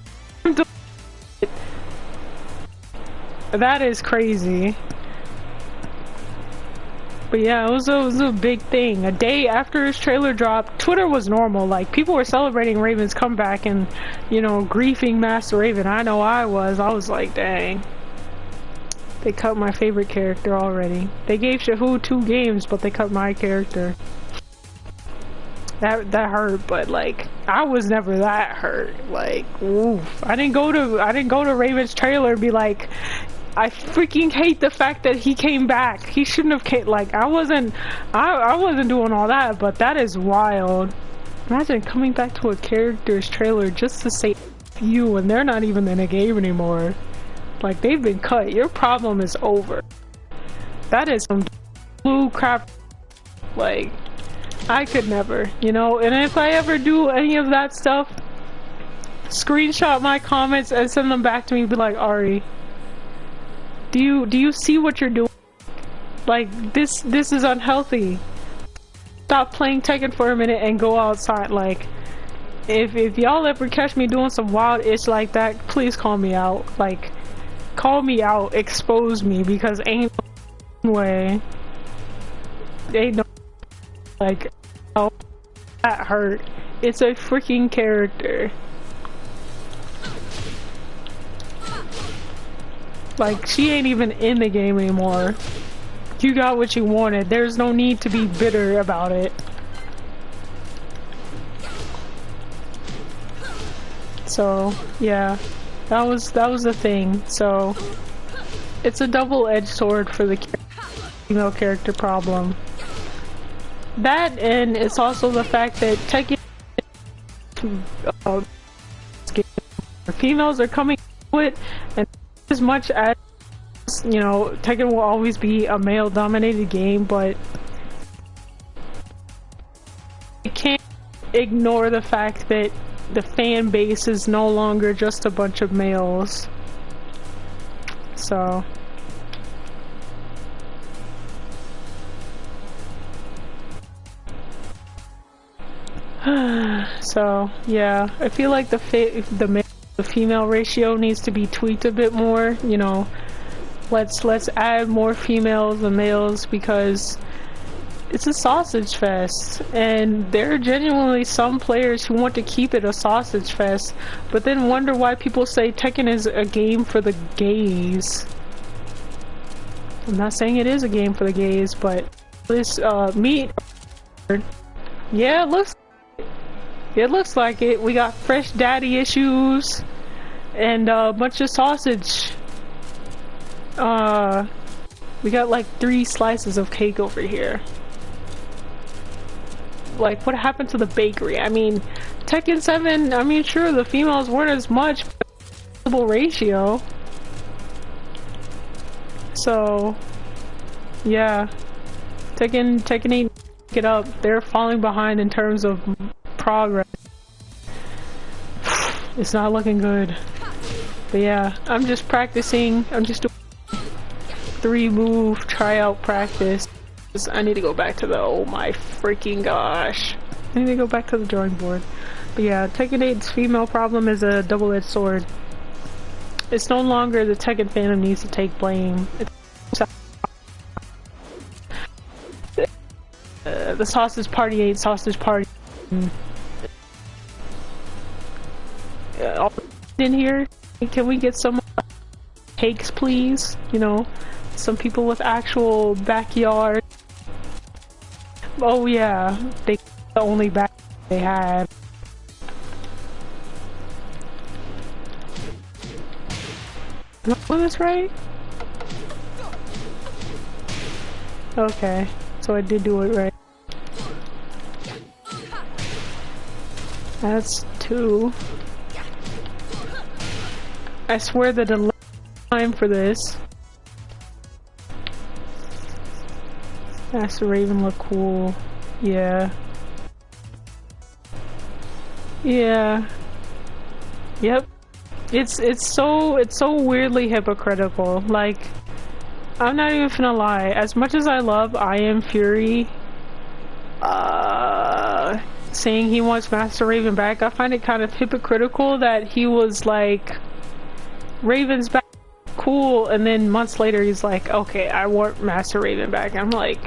that is crazy. But yeah, it was a big thing. A day after his trailer dropped, Twitter was normal. Like, people were celebrating Raven's comeback and, you know, griefing Master Raven. I know I was. I was like, dang. They cut my favorite character already. They gave Shahu 2 games, but they cut my character. That hurt, but like, I was never that hurt. Like, oof. I didn't go to Raven's trailer and be like, I freaking hate the fact that he came back. He shouldn't have came. Like, I wasn't doing all that, but that is wild. Imagine coming back to a character's trailer just to say you, and they're not even in a game anymore. Like, they've been cut. Your problem is over. That is some blue crap. Like, I could never, you know. And if I ever do any of that stuff, screenshot my comments and send them back to me. Be like, Ari, do you see what you're doing? Like, this is unhealthy. Stop playing Tekken for a minute and go outside. Like, if y'all ever catch me doing some wild itch like that, please call me out. Like, call me out, expose me, because ain't no way. Ain't no, like, oh, that hurt. It's a freaking character. Like, she ain't even in the game anymore. You got what you wanted. There's no need to be bitter about it. So, yeah. that was the thing. So it's a double-edged sword for the female character problem. That, and it's also the fact that Tekken females are coming to it, and as much as, you know, Tekken will always be a male-dominated game, but you can't ignore the fact that the fan base is no longer just a bunch of males. So so yeah, I feel like the male to female ratio needs to be tweaked a bit more. You know, let's add more females than males, because it's a sausage fest, and there are genuinely some players who want to keep it a sausage fest, but then wonder why people say Tekken is a game for the gays. I'm not saying it is a game for the gays, but this meat, yeah, it looks like it. We got fresh daddy issues and a bunch of sausage. We got like 3 slices of cake over here. Like, what happened to the bakery? I mean, Tekken 7, I mean, sure, the females weren't as much, but ratio. So, yeah. Tekken 8, get up. They're falling behind in terms of progress. It's not looking good. But yeah, I'm just practicing. I'm just doing 3 move tryout practice. I need to go back to the, oh my freaking gosh. I need to go back to the drawing board. But yeah, Tekken 8's female problem is a double-edged sword. It's no longer the Tekken fandom needs to take blame. The sausage party ate sausage party. In here, can we get some cakes, please? You know, some people with actual backyard. Oh yeah, they the only back they had. Am I doing this right? Okay, so I did do it right. That's 2. I swear the delay time for this. Master Raven look cool. Yeah. Yeah. Yep. It's so weirdly hypocritical. Like, I'm not even gonna lie. As much as I love I Am Fury, saying he wants Master Raven back, I find it kind of hypocritical that he was like, Raven's back, cool, and then months later he's like, okay, I want Master Raven back. I'm like,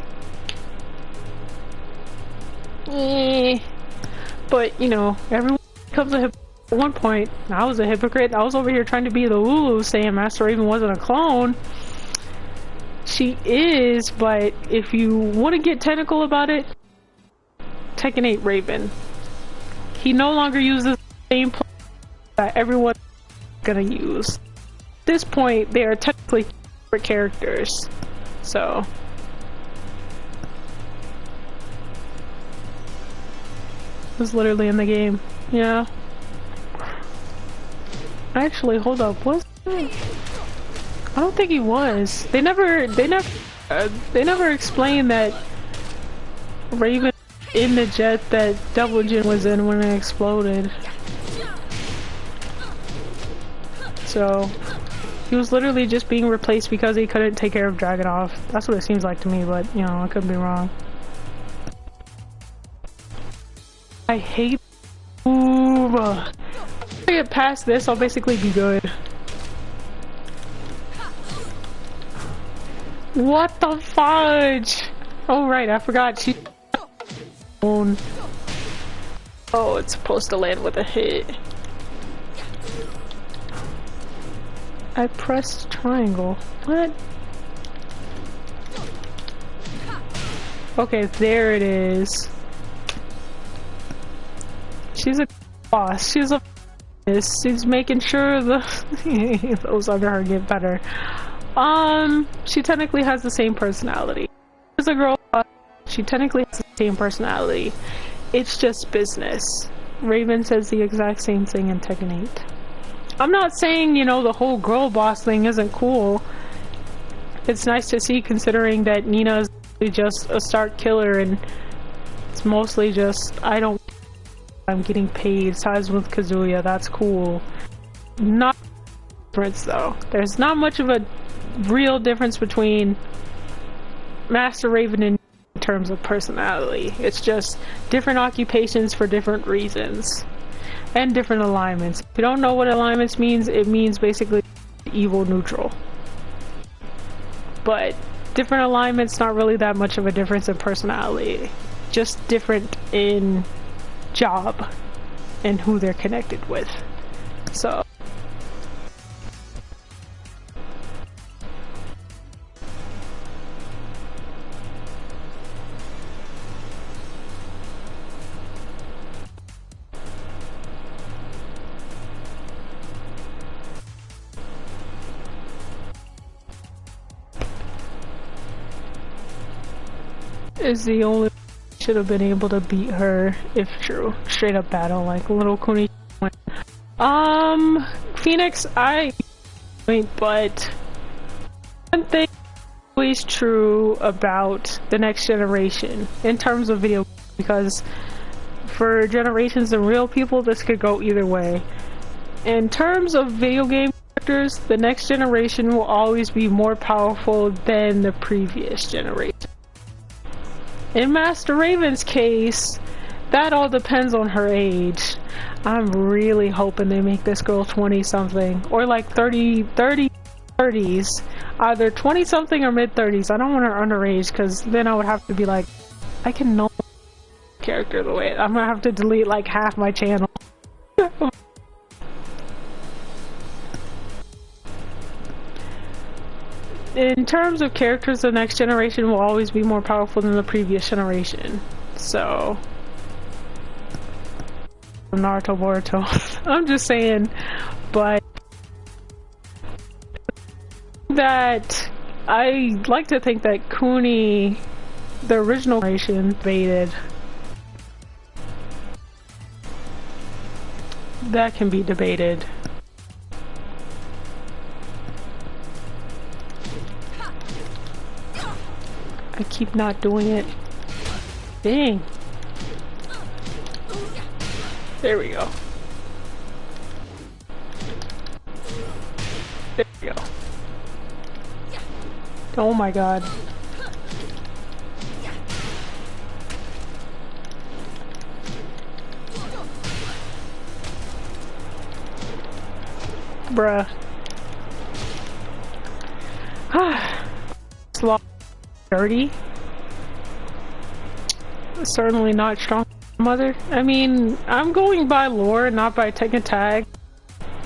eh. But, you know, everyone becomes a hypocrite at one point. I was a hypocrite. I was over here trying to be the Lulu, saying Master Raven wasn't a clone. She is, but if you want to get technical about it, Tekken 8 Raven. He no longer uses the same play that everyone's gonna use. At this point, they are technically different characters. So. It was literally in the game. Yeah. Actually, hold up. Was I don't think he was. They never explained that Raven in the jet that Double Jin was in when it exploded. So he was literally just being replaced because he couldn't take care of Dragunov. That's what it seems like to me, but you know, I could be wrong. I hate move. If I get past this, I'll basically be good. What the fudge? Oh right, I forgot she. Oh, it's supposed to land with a hit. I pressed triangle. What? Okay, there it is. She's a boss. She's a She's making sure the those under her get better. She technically has the same personality. As a girl, she technically has the same personality. It's just business. Raven says the exact same thing in Tekken 8. I'm not saying, you know, the whole girl boss thing isn't cool. It's nice to see, considering that Nina's just a start killer and it's mostly just, I'm getting paid. Sides with Kazuya, that's cool. Not difference though. There's not much of a real difference between Master Raven and in terms of personality. It's just different occupations for different reasons. And different alignments. If you don't know what alignments means, it means basically evil neutral. But different alignments, not really that much of a difference in personality. Just different in job and who they're connected with. So is the only should have been able to beat her if true. Straight up battle like little Kuni. Phoenix, but one thing is always true about the next generation in terms of video, because for generations and real people this could go either way. In terms of video game characters, the next generation will always be more powerful than the previous generation. In Master Raven's case, that all depends on her age. I'm really hoping they make this girl 20 something or like 30s, either 20 something or mid 30s. I don't want her underage, because then I would have to be like, I can know character the way I'm gonna have to delete like half my channel. In terms of characters, the next generation will always be more powerful than the previous generation. So Naruto, Boruto. I'm just saying, but that I like to think that Kuni, the original generation, debated. That can be debated. I keep not doing it. Dang. There we go. There we go. Oh my god. Bruh. Slot 30. Certainly not strong mother. I mean, I'm going by lore, not by Tekken tag.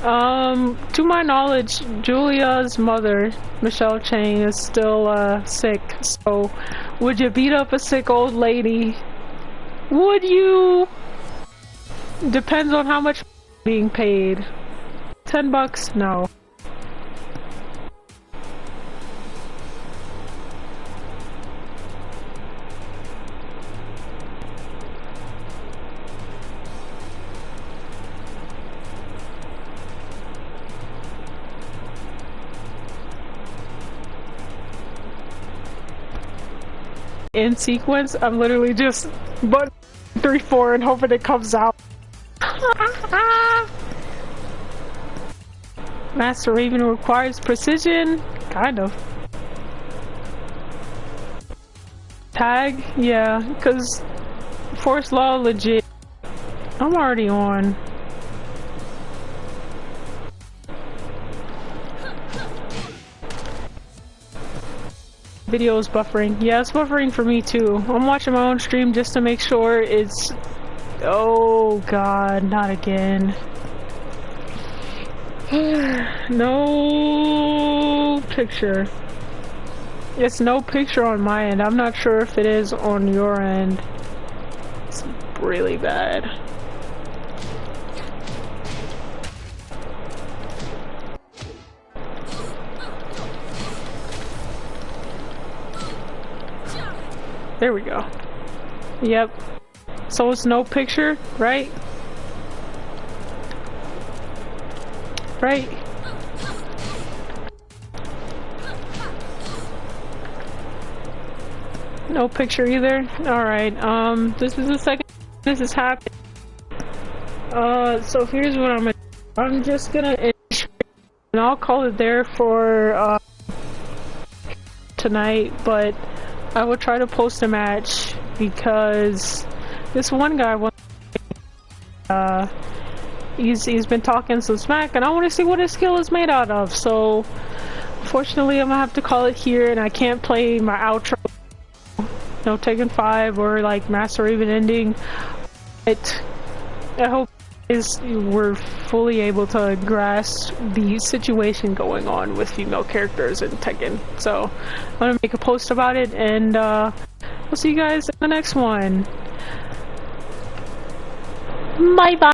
To my knowledge, Julia's mother, Michelle Chang, is still sick. So, would you beat up a sick old lady? Would you? Depends on how much being paid. $10? No. In sequence, I'm literally just button 3-4 and hoping it comes out. Master Raven requires precision? Kind of. Tag? Yeah, because Force Law legit. I'm already on. Video is buffering. Yeah, it's buffering for me too. I'm watching my own stream just to make sure it's... Oh god, not again. No picture. It's no picture on my end. I'm not sure if it is on your end. It's really bad. There we go. Yep. So it's no picture, right? Right? No picture either? Alright, this is the second this is happening. So here's what I'm just gonna end, and I'll call it there for, tonight, but I will try to post a match because this one guy he's been talking some smack and I want to see what his skill is made out of. So unfortunately I'm gonna have to call it here, and I can't play my outro, no Tekken 5 or like Master Raven ending. But I hope we're fully able to grasp the situation going on with female characters in Tekken. So I'm gonna make a post about it, and we'll see you guys in the next one. Bye bye.